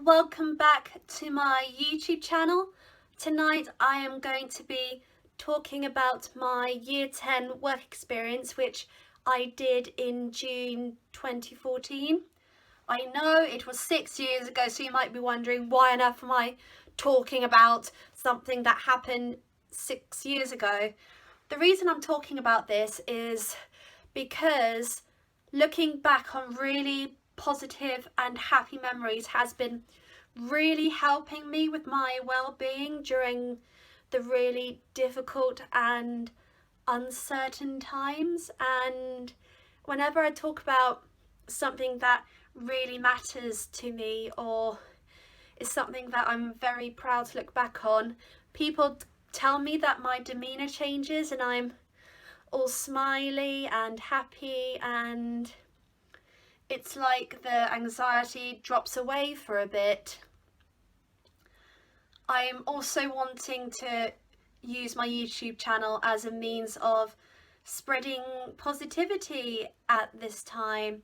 welcome back to my YouTube channel. Tonight I am going to be talking about my Year 10 work experience, which I did in June 2014. I know it was 6 years ago, so you might be wondering why on earth am I talking about something that happened 6 years ago. The reason I'm talking about this is because looking back on really positive and happy memories has been really helping me with my well-being during the really difficult and uncertain times. And whenever I talk about something that really matters to me or is something that I'm very proud to look back on, people tell me that my demeanour changes and I'm all smiley and happy, and it's like the anxiety drops away for a bit. I'm also wanting to use my YouTube channel as a means of spreading positivity at this time.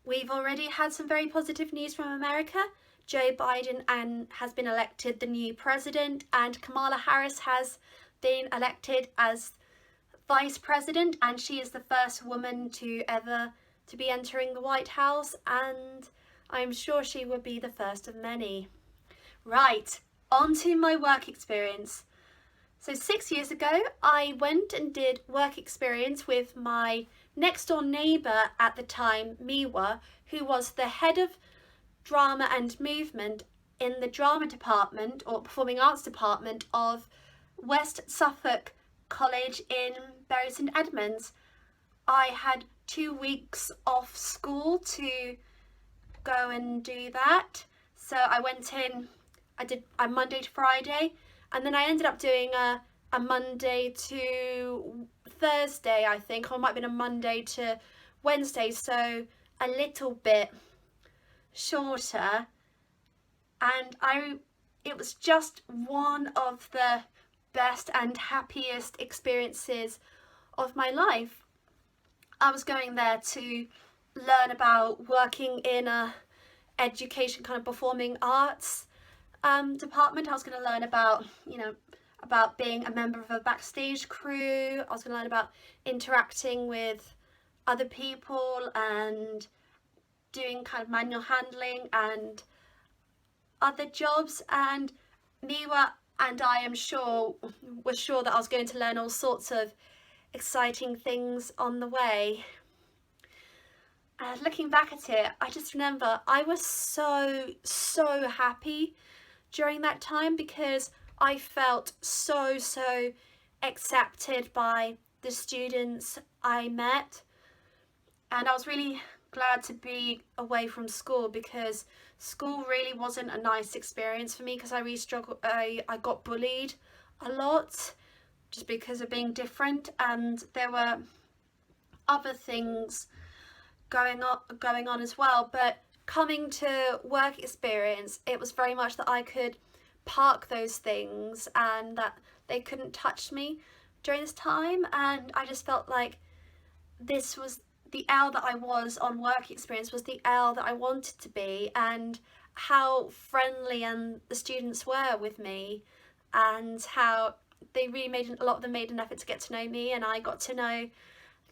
We've already had some very positive news from America. Joe Biden has been elected the new president, and Kamala Harris has been elected as Vice President, and she is the first woman to ever to be entering the White House, and I'm sure she will be the first of many. Right, on to my work experience. So 6 years ago, I went and did work experience with my next door neighbour at the time, Miwa, who was the head of drama and movement in the drama department or performing arts department of West Suffolk College in St Edmunds. I had 2 weeks off school to go and do that, so I went in. I did a Monday to Friday, and then I ended up doing a Monday to Thursday, I think, or it might have been a Monday to Wednesday, so a little bit shorter. And it was just one of the best and happiest experiences of my life. I was going there to learn about working in a education kind of performing arts department. I was going to learn about, about being a member of a backstage crew. I was going to learn about interacting with other people and doing kind of manual handling and other jobs. And Miwa and I am sure was sure that I was going to learn all sorts of exciting things on the way. Looking back at it, I just remember I was so happy during that time because I felt so accepted by the students I met, and I was really glad to be away from school because school really wasn't a nice experience for me because I really struggled. I got bullied a lot just because of being different, and there were other things going on as well. But coming to work experience, it was very much that I could park those things and that they couldn't touch me during this time, and I just felt like this was the Elle that I was on work experience was the Elle that I wanted to be, and how friendly and the students were with me, and how they really a lot of them made an effort to get to know me, and I got to know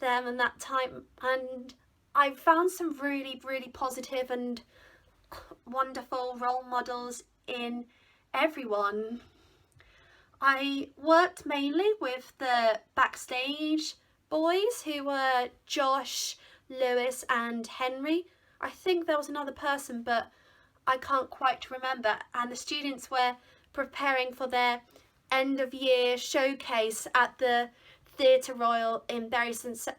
them in that time. And I found some really positive and wonderful role models in everyone. I worked mainly with the Backstage Boys, who were Josh, Lewis and Henry. I think there was another person, but I can't quite remember. And the students were preparing for their end of year showcase at the Theatre Royal in St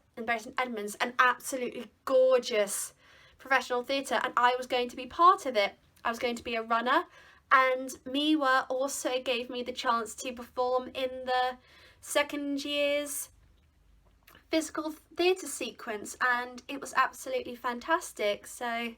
Edmunds, an absolutely gorgeous professional theatre, and I was going to be part of it. I was going to be a runner, and Miwa also gave me the chance to perform in the second year's physical theatre sequence, and it was absolutely fantastic. So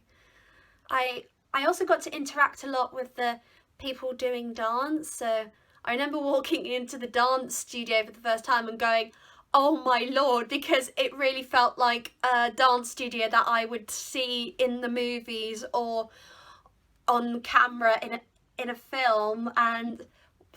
I also got to interact a lot with the people doing dance. So I remember walking into the dance studio for the first time and going, oh my lord, because it really felt like a dance studio that I would see in the movies or on camera in a film. And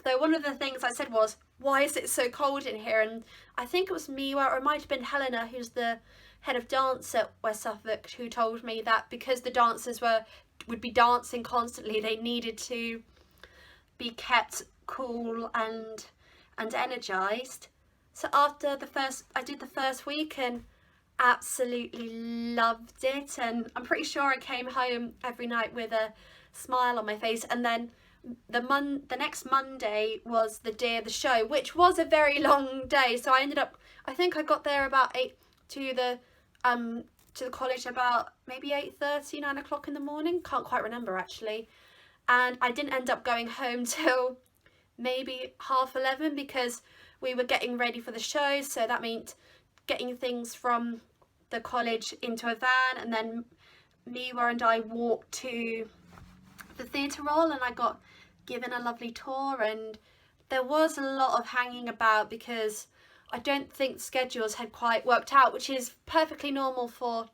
though one of the things I said was, why is it so cold in here? And I think it was Miwa, or it might have been Helena, who's the head of dance at West Suffolk, who told me that because the dancers would be dancing constantly, they needed to be kept cool and energized. So after I did the first week and absolutely loved it, and I'm pretty sure I came home every night with a smile on my face. And then the next Monday was the day of the show, which was a very long day. So I think I got there about 8 to the college about maybe 8:30, 9 o'clock in the morning. Can't quite remember actually. And I didn't end up going home till maybe 11:30 because we were getting ready for the show. So that meant getting things from the college into a van, and then Miwa and I walked to the theatre hall, and I got given a lovely tour. And there was a lot of hanging about because I don't think schedules had quite worked out, which is perfectly normal for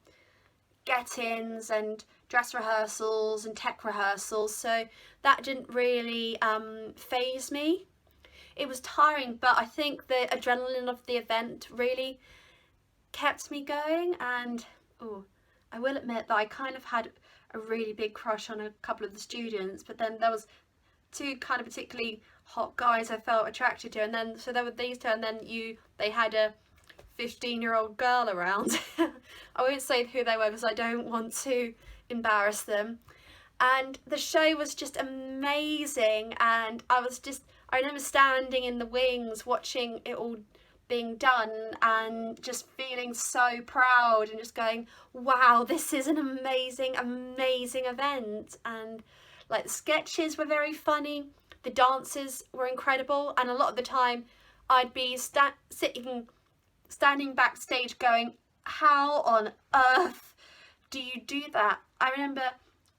get-ins and dress rehearsals and tech rehearsals, so that didn't really faze me. It was tiring, but I think the adrenaline of the event really kept me going. And I will admit that I kind of had a really big crush on a couple of the students, but then there was 2 kind of particularly hot guys I felt attracted to, and then so there were these 2, and then they had a 15-year-old girl around. I won't say who they were because I don't want to embarrass them. And the show was just amazing, and I remember standing in the wings watching it all being done and just feeling so proud and just going, wow, this is an amazing event. And like, the sketches were very funny, the dances were incredible, and a lot of the time I'd be standing backstage going, how on earth do you do that? I remember,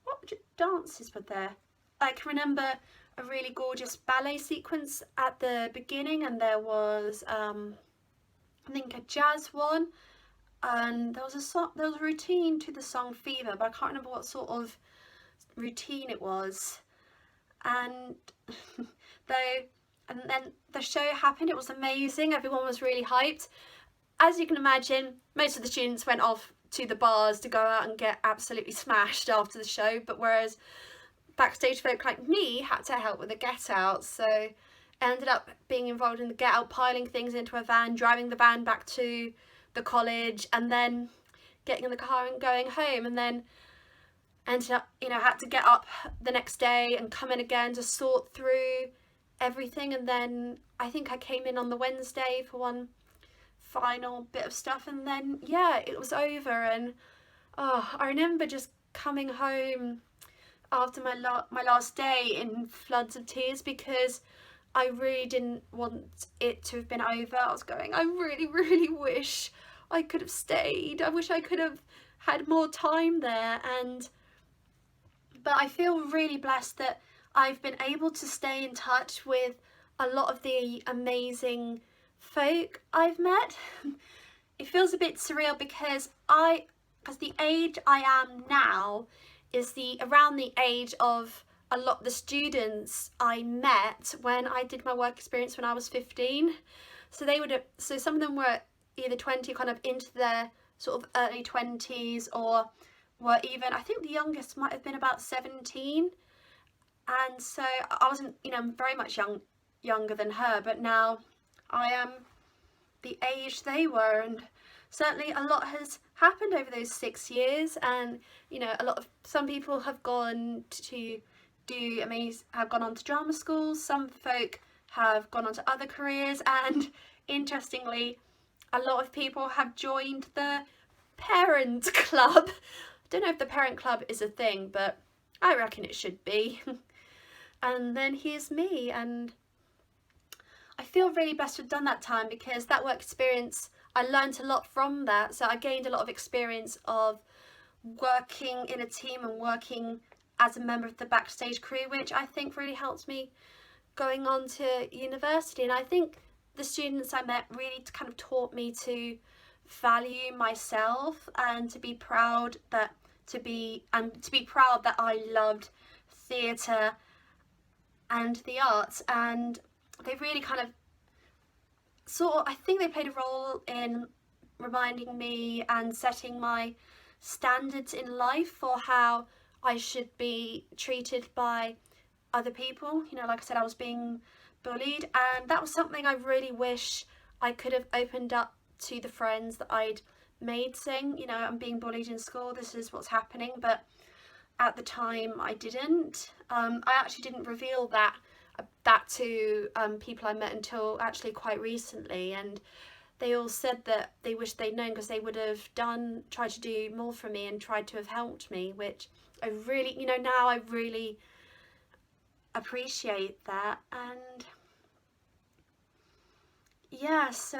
what dances were there? I can remember a really gorgeous ballet sequence at the beginning, and there was I think a jazz one, and there was a routine to the song Fever, but I can't remember what sort of routine it was. And and then the show happened. It was amazing. Everyone was really hyped. As you can imagine, most of the students went off to the bars to go out and get absolutely smashed after the show, but whereas backstage folk like me had to help with the get out. So I ended up being involved in the get out, piling things into a van, driving the van back to the college, and then getting in the car and going home. And then ended up, had to get up the next day and come in again to sort through everything. And then I think I came in on the Wednesday for one final bit of stuff, and then yeah, it was over. And I remember just coming home after my last day in floods of tears because I really didn't want it to have been over. I was going, I really wish I could have stayed. I wish I could have had more time there. But I feel really blessed that I've been able to stay in touch with a lot of the amazing folk I've met. It feels a bit surreal because the age I am now is around the age of a lot of the students I met when I did my work experience when I was 15. So some of them were either 20, kind of into their sort of early 20s, or were even, I think the youngest might have been about 17. And so I wasn't, very much younger than her, but now I am the age they were. And certainly a lot has happened over those 6 years, and some people have gone to have gone on to drama schools, some folk have gone on to other careers, and interestingly a lot of people have joined the parent club. I don't know if the parent club is a thing, but I reckon it should be. And then here's me, and I feel really blessed to have done that time because that work experience, I learned a lot from that. So I gained a lot of experience of working in a team and working as a member of the Backstage Career, which I think really helped me going on to university. And I think the students I met really kind of taught me to value myself and to be proud that I loved theatre and the arts, and they really kind of I think they played a role in reminding me and setting my standards in life for how I should be treated by other people. You know, like I said, I was being bullied, and that was something I really wish I could have opened up to the friends that I'd made, saying, you know, I'm being bullied in school, this is what's happening. But at the time I didn't. I actually didn't reveal that to people I met until actually quite recently, and they all said that they wish they'd known, because they would have tried to do more for me and tried to have helped me, which I really, you know, now I really appreciate that. And yeah, so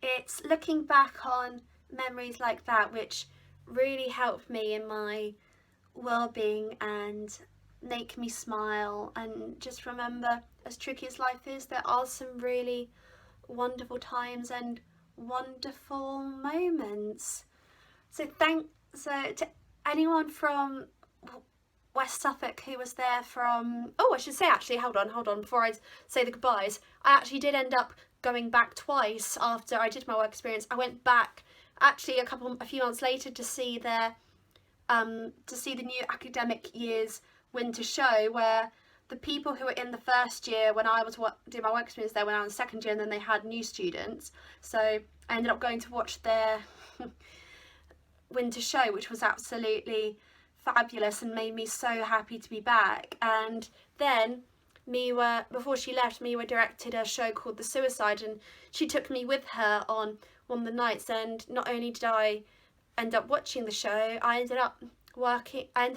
it's looking back on memories like that which really helped me in my well-being and make me smile, and just remember, as tricky as life is, there are some really wonderful times and wonderful moments. So to anyone from West Suffolk who was there from, I should say, actually, hold on, before I say the goodbyes, I actually did end up going back twice after I did my work experience. I went back actually a few months later to see the new academic year's winter show, where the people who were in the first year when I was doing my work experience there, when I was in the second year, and then they had new students. So I ended up going to watch their winter show, which was absolutely fabulous and made me so happy to be back. And then before she left, Miwa directed a show called The Suicide, and she took me with her on one of the nights. And not only did I end up watching the show, I ended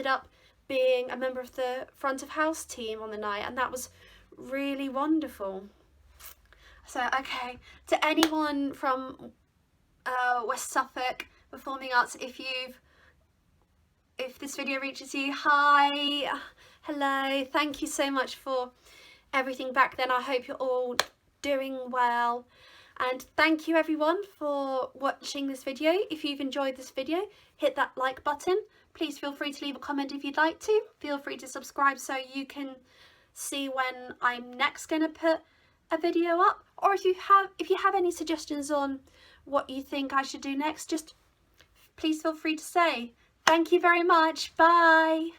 up being a member of the front of house team on the night, and that was really wonderful. So okay, to anyone from West Suffolk Performing Arts, if this video reaches you, hi, hello, thank you so much for everything back then. I hope you're all doing well, and thank you everyone for watching this video. If you've enjoyed this video, hit that like button. Please feel free to leave a comment if you'd like to. Feel free to subscribe so you can see when I'm next going to put a video up. Or if you have any suggestions on what you think I should do next, just please feel free to say. Thank you very much. Bye.